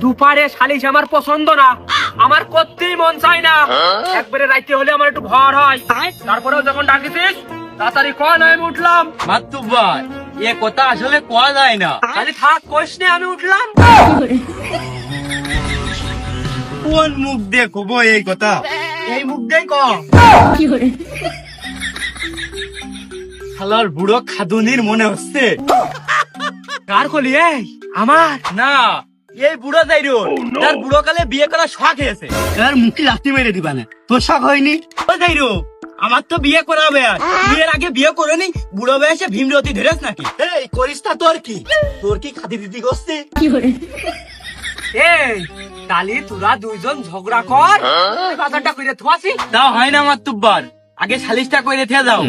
দুপারে সালিশ আমার পছন্দ না, আমার করতেই মন চায় না। একবারে রাইতে হলে আমার একটু ভর হয়। তারপরেও যখন ডাকিছিস তাড়াতাড়ি কয় না, আমি উঠলাম। মাতুব্বার এ কথা আসলে কোয়া যায় না। খালি থাক, কইস নে আমি উঠলাম। কোন মুখ দিয়ে কব এই কথা? এই মুখ দিয়ে ক। শালার বুড়ো খাদুনির মনে হচ্ছে। কার কলি? এই আমার না, এই বুড়ো যাইরুল তার বুড়ো কালে বিয়ে করার শখ হয়েছে। তার মুখে লাথি মেরে দিবা না, তোর শখ হয়নি? ও যাইরুল, আমার তো বিয়ে করাবে, আর বিয়ের আগে বিয়ে করে নি, বুড়ো বয়সে ভীমরতি ধরেছ নাকি? এই করিস তা তোর কি? তোর কি খাদি দিদি করছে? এই তালি তোরা দুইজন ঝগড়া কর, বাজারটা করে থোয়াছি। তাও হয় না মাতুব্বার, আগে সালিশটা করে থিয়া যাও।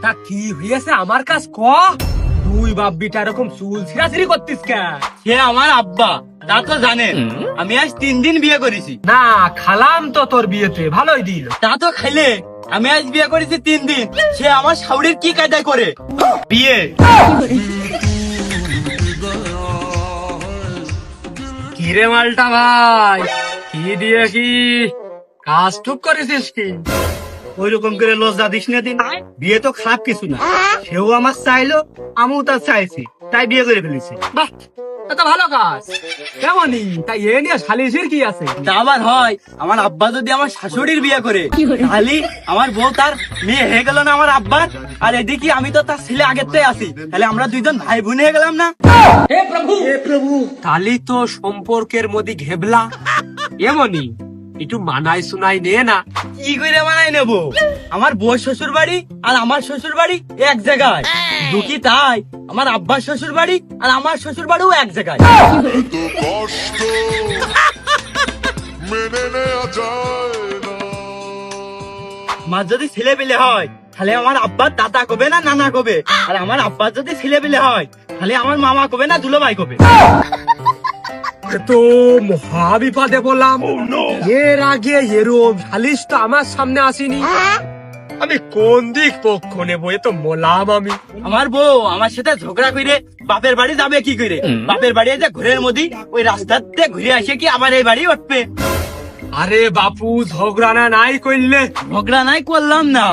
তা কি হয়েছে আমার কাছ ক? তুই বাপ্পিটা এরকম চুল ছিঁড়াছিড়ি করতিস কে? সে আমার আব্বা, তা তো জানেন। আমি আজ 3 দিন বিয়ে করেছি। না খালাম তো তোর বিয়েতে, ভালোই দিল। তা তো খাইলে, আমি আজ বিয়ে করেছি 3 দিন, সে আমার শাউরির কি কায়দায় করে বিয়ে? কিরে মালটা ভাই, কি দিয়ে কি কাজ টুক করেছিস কি? ওই রকম করে লজ্জা দিস না দিন। বিয়ে তো খারাপ কিছু না, সেও আমার চাইলো, আমিও তার চাইছি, তাই বিয়ে করে ফেলেছি। বাহ, এটা ভালো কাজ। কেমনই তাই এ নিয়ে সালিশের কি আছে? তা আবার হয়, আমার আব্বা যদি আমার শাশুড়ির বিয়ে করে, তাহলে আমার বউ তার মেয়ে হয়ে গেল না আমার আব্বার। আর এদিকে আমি তো তার ছেলে আগের থেকে আছি, তাহলে আমরা দুইজন ভাই বোন হয়ে গেলাম না? হে প্রভু, তালি তো সম্পর্কের মধ্যে ঘেবলা। এমনই একটু মানাই শুনাই নে না। কি করে বানাই নেবো? আমার বউ শ্বশুর বাড়ি আর আমার শ্বশুর বাড়ি এক জায়গায়, দুঃখী তাই আমার আব্বার শ্বশুর বাড়ি আর আমার শ্বশুর বাড়িও এক জায়গায়। এত কষ্ট মেনে নেওয়া যায় না। আমার যদি ছেলে পেলে হয়, তাহলে আমার আব্বার দাদা কবে না নানা কবে, আর আমার আব্বার যদি ছেলে পেলে হয়, তাহলে আমার মামা কবে না দুলোভাই কবে। তো মহা বিপদে বললাম। এর আগে এরম সালিশ তো আমার সামনে আসেনি। আমি কোন দিক পক্ষ নেবো এ তো মোলাম আমি। আমার বউ আমার সাথে ঝগড়া করে বাপের বাড়ি যাবে কি করে? বাপের বাড়ি যে ঘরের মধ্যে ওই রাস্তাতে ঘুরে আসে কি আবার এই বাড়ি উঠবে? আরে বাপু, ঝগড়া না নাই করলে? ঝগড়া নাই করলাম না,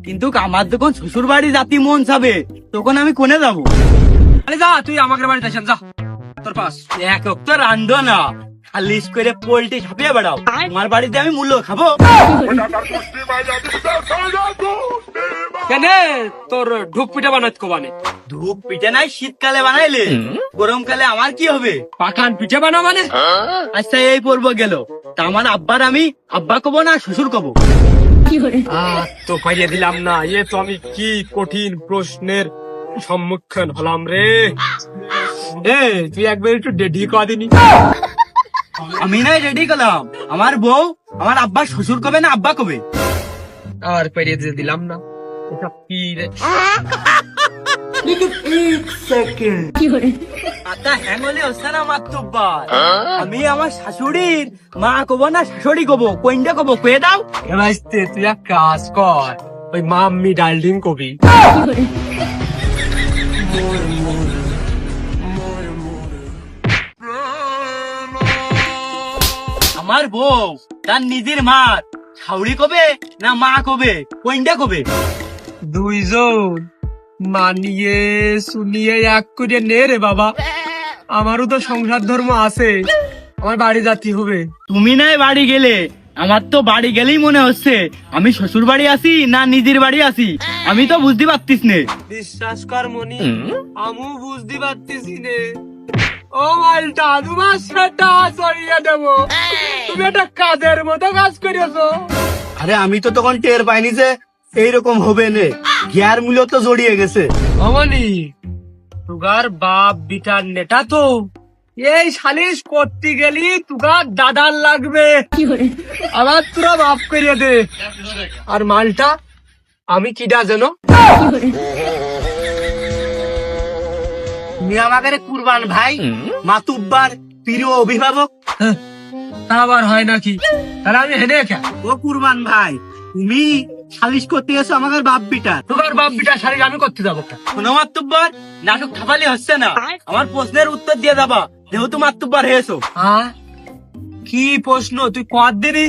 কিন্তু আমার যখন শ্বশুর বাড়ি জাতি মন চাবে, তখন আমি কোনে যাবো? আরে যা, তুই আমাকে বাড়িতে আসেন, যা তোর পাস। এক তো রান্ধো না, খালিশ করে পোল্ট্রি ছাপিয়ে বেড়াও। তোমার বাড়িতে আমি মূল্য খাবো? কেন তোর ঢুক পিঠা বানাত কোবানে? ধূপ পিঠে নাই শীতকালে বানাইলে, গরমকালে আমার কি হবে? পাকান পিঠা বানা মানে? আচ্ছা এই পর্ব গেল, তা আমার আব্বার আমি আব্বা কব না শ্বশুর কব? তো পাইয়ে দিলাম না। এ তো আমি কি কঠিন প্রশ্নের সম্মুখীন হলাম রে। তুই একবার একটু ডেডি কদিনি। আমি নাই রেডি করলাম, আমার বউ আমার আব্বা শ্বশুর কবে না আব্বা কবে? আর পাইয়ে দিয়ে দিলাম না। এটা কি রে? আতা হ্যাঙ্গলে হচ্ছে না মাতুব্বার। আমি আমার শাশুড়ির মা কব না শাশুড়ি কব, কোনটা কব কয়ে দাও? তুই এক কাজ কর, ওই মাম্মি ডার্লিং কবি। আমার বউ তার নিজের মা শাশুড়ি কবে না মা কবে, কোনটা কবে? দুইজন মানিয়ে শুনিয়ে এক করে নে রে বাবা। আমারও তো সংসার ধর্ম আছে, আমার বাড়ি জাতি হবে। তুমি নাই বাড়ি গেলে, আমার তো বাড়ি গেলেই মনে হচ্ছে আমি শ্বশুর বাড়ি আছি না নিজের বাড়ি আছি, আমি তো বুঝতে পারতিস নে। বিশ্বাস কর মনি, আমু বুঝতে পারতেছি নে। ও মালটা, তোমার সেটা সরিয়ে দেবো। তুমি একটা কাজের মতো কাজ করেছো। আরে আমি তো তখন টের পাইনি যে এইরকম হবে নে, গ্যার মূল্য তো জড়িয়ে গেছে। অমনি তুগার বাপ বিটার নেটা তো এই সালিশ করতে গেলি তুগার দাদার লাগবে। আবার তোরা বাপ করিয়ে দে। আর মালটা আমি কিডা যেন? তুমি আমাদের কুরবান ভাই, মাতুব্বার প্রিয় অভিভাবক। তা আবার হয় নাকি? তাহলে আমি হেনে কে? ও কুরবান ভাই, তুমি সালিশ করতে গেছো আমাদের বাপ বিটা। তোর বাপ বিটা সালিশ আমি করতে যাবো কেন? শোনো মাতুব্বার, নাটক থাপালি হচ্ছে না, আমার প্রশ্নের উত্তর দিয়ে যাবা, যেহেতু মাতুব্বার হয়েছো। কি প্রশ্ন তুই কর দিনি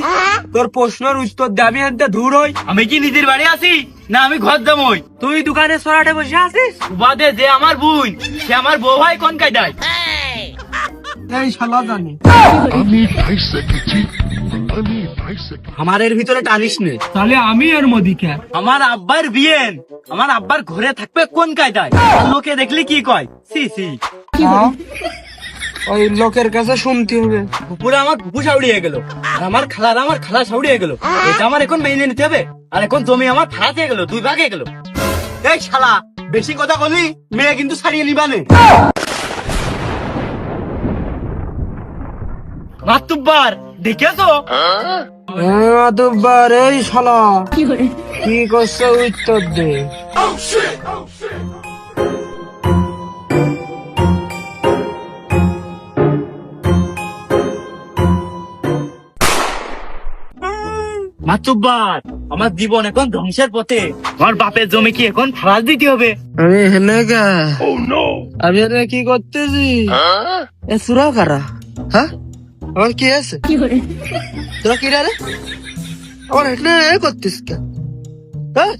তোর প্রশ্নের উত্তর দাবি আনতে দূর হই। আমি কি নিজের বাড়ি আছি না আমি ঘর যাবই? তুই দোকানে সরাটে বসে আছিস। বাদে যে আমার বোন সে আমার বউ ভাই কোন কায়দায়? এই শালা জানি আমি ভাইসে গেছি আমি ভাইসে আমার এর ভিতরে টানিস নে। তাহলে আমি এর মধ্যে আমার আব্বার বিয়ে, আমার আব্বার ঘরে থাকবে কোন কায়দায়? আর লোকে দেখলি কি কয়? সি সি ওই লোকের কাছে শুনতে হবে। পুরো আমার বুবু সাউড়িয়ে গেল, আর আমার খালা সাউড়িয়ে গেল। এটা আমার এখন মেনে নিতে হবে। আর এখন জমি আমার ফাড়াতে গেল, 2 ভাগে গেল। এই শালা বেশি কথা বলি মেয়ে কিন্তু ছাড়িয়ে নিবানে। মাতুব্বার দেখেছো? দুবার এই শালা কি করছে উত্তর দে। মাতুব্বার আমার জীবন এখন ধ্বংসের পথে। আমার বাপের জমি কি এখন ফাড়াল দিতে হবে? আমি হেনে গা আমি এনে কি করতেছি? এ সুরা কারা? হ্যাঁ আমার কি আছে? তোরা কি রে আমার হেনে করতিস কে? হ্যাঁ